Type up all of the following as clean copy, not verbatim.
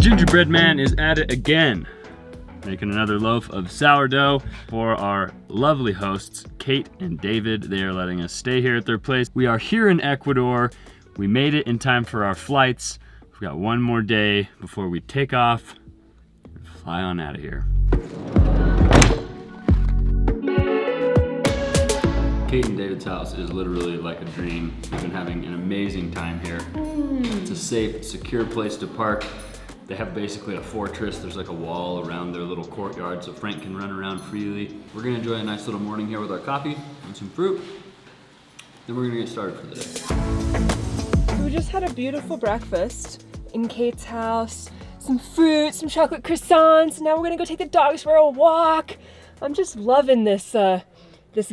Gingerbread man is at it again, making another loaf of sourdough for our lovely hosts, Kate and David. They are letting us stay here at their place. We are here in Ecuador. We made it in time for our flights. We've got one more day before we take off and fly on out of here. Kate and David's house is literally like a dream. We've been having an amazing time here. It's a safe, secure place to park. They have basically a fortress. There's like a wall around their little courtyard so Frank can run around freely. We're gonna enjoy a nice little morning here with our coffee and some fruit. Then we're gonna get started for the day. We just had a beautiful breakfast in Kate's house. Some fruit, some chocolate croissants. Now we're gonna go take the dogs for a walk. I'm just loving this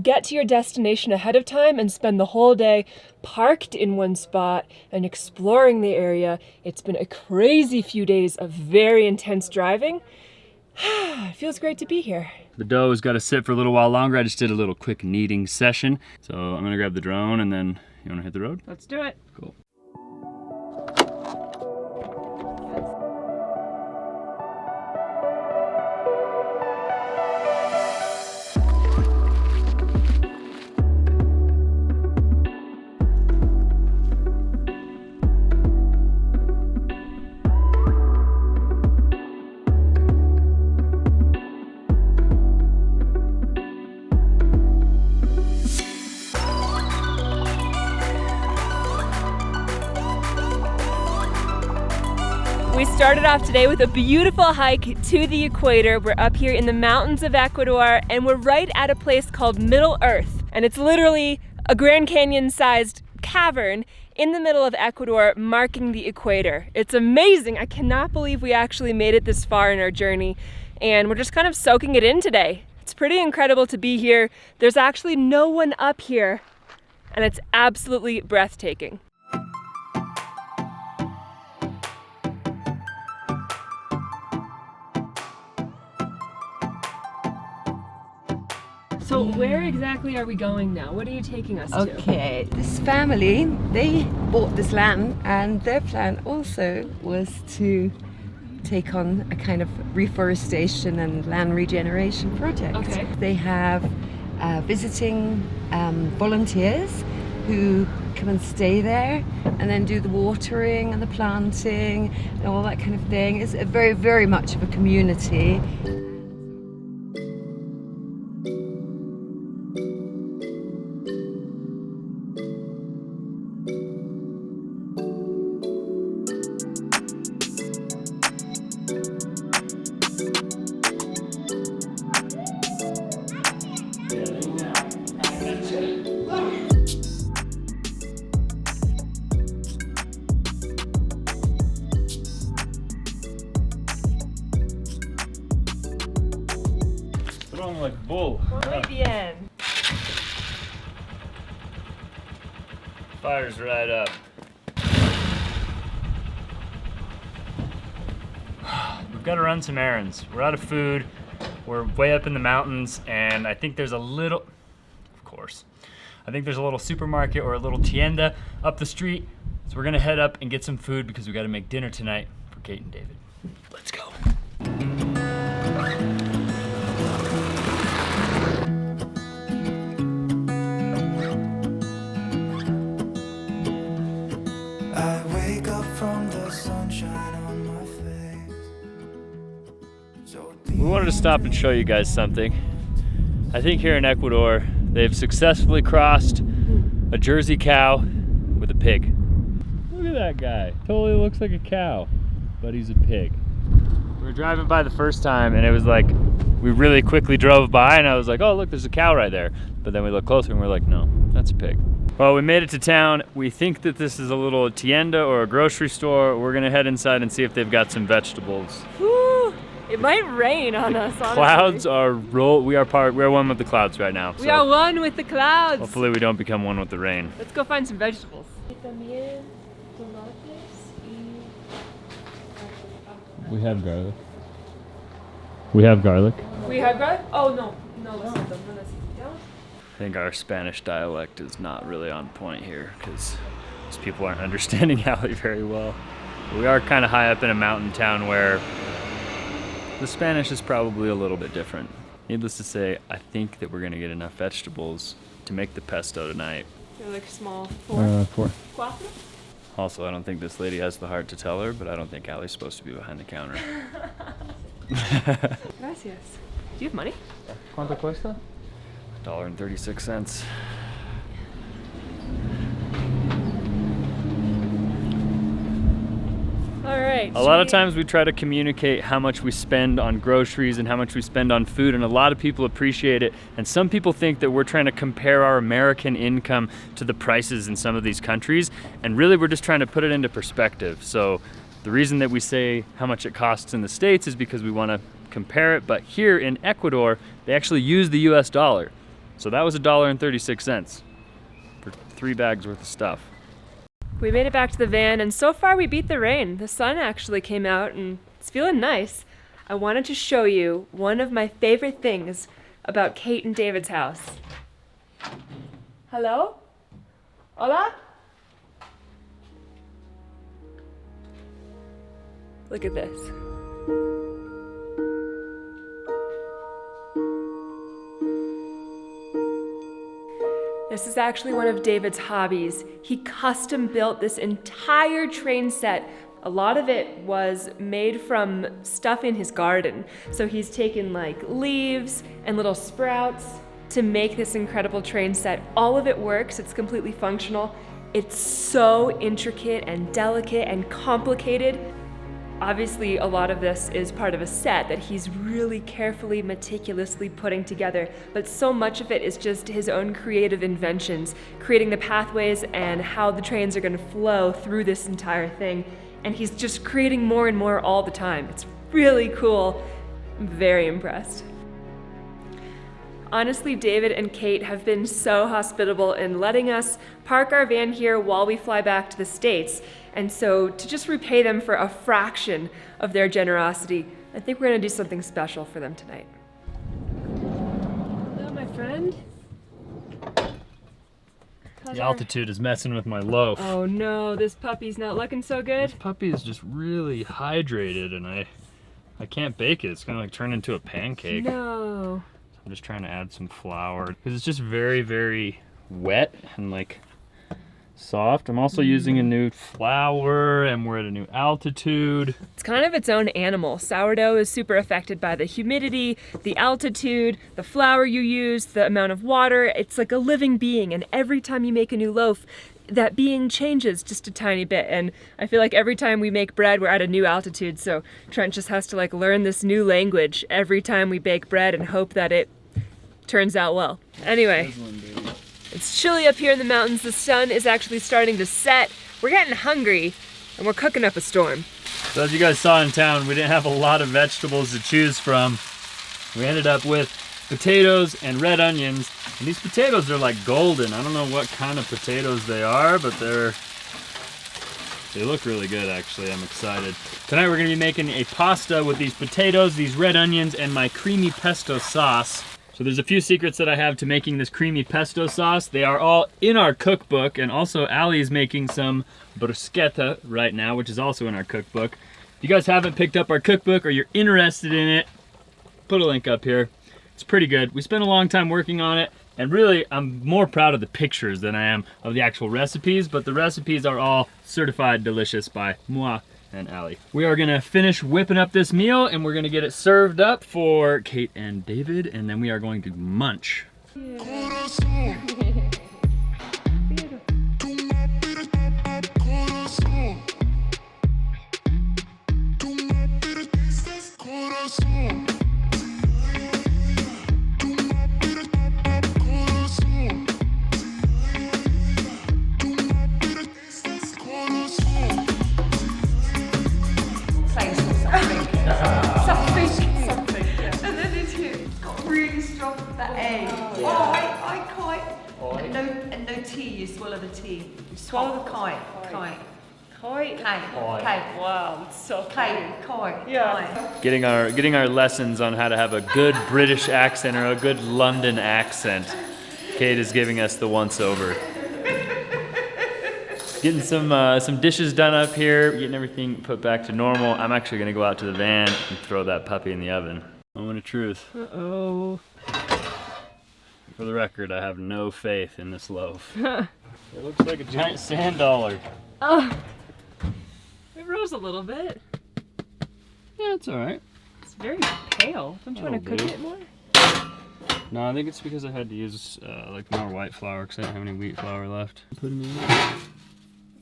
get to your destination ahead of time and spend the whole day parked in one spot and exploring the area. It's been a crazy few days of very intense driving. It feels great to be here. The dough has got to sit for a little while longer. I just did a little quick kneading session. So I'm gonna grab the drone and then, you wanna hit the road? Let's do it. Cool. We started off today with a beautiful hike to the equator. We're up here in the mountains of Ecuador and we're right at a place called Middle Earth. And it's literally a Grand Canyon-sized cavern in the middle of Ecuador marking the equator. It's amazing. I cannot believe we actually made it this far in our journey and we're just kind of soaking it in today. It's pretty incredible to be here. There's actually no one up here and it's absolutely breathtaking. So where exactly are we going now? What are you taking us to? Okay, this family, they bought this land and their plan also was to take on a kind of reforestation and land regeneration project. Okay. They have visiting volunteers who come and stay there and then do the watering and the planting and all that kind of thing. It's a very, very much of a community. Like bull. Muy bien. Fire's right up. We've got to run some errands. We're out of food. We're way up in the mountains, and I think there's a little, of course, I think there's a little supermarket or a little tienda up the street. So we're gonna head up and get some food because we got to make dinner tonight for Kate and David. Let's go. We wanted to stop and show you guys something. I think here in Ecuador, they've successfully crossed a Jersey cow with a pig. Look at that guy. Totally looks like a cow, but he's a pig. We were driving by the first time and it was like we really quickly drove by and I was like, oh look, there's a cow right there. But then we looked closer and we're like, no, that's a pig. Well, we made it to town. We think that this is a little tienda or a grocery store. We're gonna head inside and see if they've got some vegetables. Woo! It might rain on us, honestly. Clouds are we're one with the clouds right now. We are one with the clouds. Hopefully we don't become one with the rain. Let's go find some vegetables. We have garlic. We have garlic. We have garlic? Oh, no. No, I think our Spanish dialect is not really on point here because these people aren't understanding Allie very well. We are kind of high up in a mountain town where the Spanish is probably a little bit different. Needless to say, I think that we're gonna get enough vegetables to make the pesto tonight. They're like small. 4. Cuatro? Also, I don't think this lady has the heart to tell her, but I don't think Allie's supposed to be behind the counter. Gracias. Do you have money? ¿Cuánto cuesta? $1.36. All right. A lot of times we try to communicate how much we spend on groceries and how much we spend on food, and a lot of people appreciate it. And some people think that we're trying to compare our American income to the prices in some of these countries, and really we're just trying to put it into perspective. So the reason that we say how much it costs in the States is because we want to compare it, but here in Ecuador, they actually use the US dollar. So that was $1.36 for 3 bags worth of stuff. We made it back to the van, and so far we beat the rain. The sun actually came out, and it's feeling nice. I wanted to show you one of my favorite things about Kate and David's house. Hello? Hola? Look at this. This is actually one of David's hobbies. He custom built this entire train set. A lot of it was made from stuff in his garden. So he's taken like leaves and little sprouts to make this incredible train set. All of it works, it's completely functional. It's so intricate and delicate and complicated. Obviously, a lot of this is part of a set that he's really carefully, meticulously putting together, but so much of it is just his own creative inventions, creating the pathways and how the trains are gonna flow through this entire thing. And he's just creating more and more all the time. It's really cool. I'm very impressed. Honestly, David and Kate have been so hospitable in letting us park our van here while we fly back to the States. And so to just repay them for a fraction of their generosity, I think we're gonna do something special for them tonight. Hello, my friend. The altitude is messing with my loaf. Oh no, this puppy's not looking so good. This puppy is just really hydrated and I can't bake it. It's gonna like turn into a pancake. No. I'm just trying to add some flour because it's just very, very wet and like soft. I'm also using a new flour and we're at a new altitude. It's kind of its own animal. Sourdough is super affected by the humidity, the altitude, the flour you use, the amount of water. It's like a living being, and every time you make a new loaf, that being changes just a tiny bit. And I feel like every time we make bread, we're at a new altitude. So Trent just has to like learn this new language every time we bake bread and hope that it turns out well. Anyway, it's chilly up here in the mountains. The sun is actually starting to set. We're getting hungry and we're cooking up a storm. So as you guys saw in town, we didn't have a lot of vegetables to choose from. We ended up with potatoes and red onions. And these potatoes are like golden. I don't know what kind of potatoes they are, but they look really good actually. I'm excited. Tonight we're gonna be making a pasta with these potatoes, these red onions, and my creamy pesto sauce. So there's a few secrets that I have to making this creamy pesto sauce. They are all in our cookbook, and also Allie is making some bruschetta right now, which is also in our cookbook. If you guys haven't picked up our cookbook or you're interested in it, put a link up here. It's pretty good. We spent a long time working on it, and really I'm more proud of the pictures than I am of the actual recipes, but the recipes are all certified delicious by moi and Allie. We are gonna finish whipping up this meal and we're gonna get it served up for Kate and David, and then we are going to munch. And no T, you swallow the T. You swallow the kite. Kite. Kite. Wow, it's so Kite. Kite. Yeah. Getting our lessons on how to have a good British accent or a good London accent. Kate is giving us the once over. Getting some dishes done up here, getting everything put back to normal. I'm actually gonna go out to the van and throw that puppy in the oven. Moment of truth. Uh-oh. For the record, I have no faith in this loaf. It looks like a giant sand dollar. Oh, it rose a little bit. Yeah, it's all right. It's very pale. Don't you want to That'll cook do. it more? No, I think it's because I had to use like more white flour because I didn't have any wheat flour left. Put in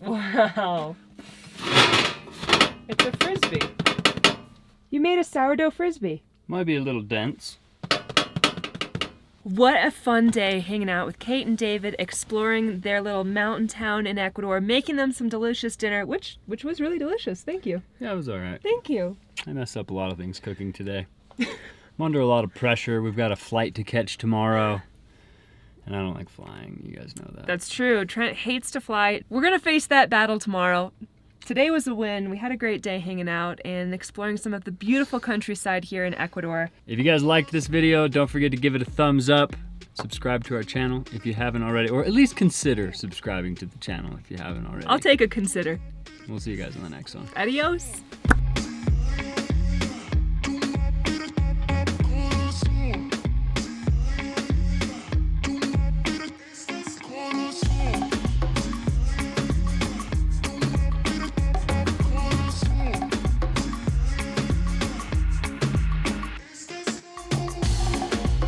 Wow. It's a frisbee. You made a sourdough frisbee. Might be a little dense. What a fun day hanging out with Kate and David, exploring their little mountain town in Ecuador, making them some delicious dinner, which was really delicious. Thank you. Yeah, it was all right. Thank you. I messed up a lot of things cooking today. I'm under a lot of pressure. We've got a flight to catch tomorrow. And I don't like flying. You guys know that. That's true. Trent hates to fly. We're going to face that battle tomorrow. Today was a win. We had a great day hanging out and exploring some of the beautiful countryside here in Ecuador. If you guys liked this video, don't forget to give it a thumbs up. Subscribe to our channel if you haven't already, or at least consider subscribing to the channel if you haven't already. I'll take a consider. We'll see you guys on the next one. Adios.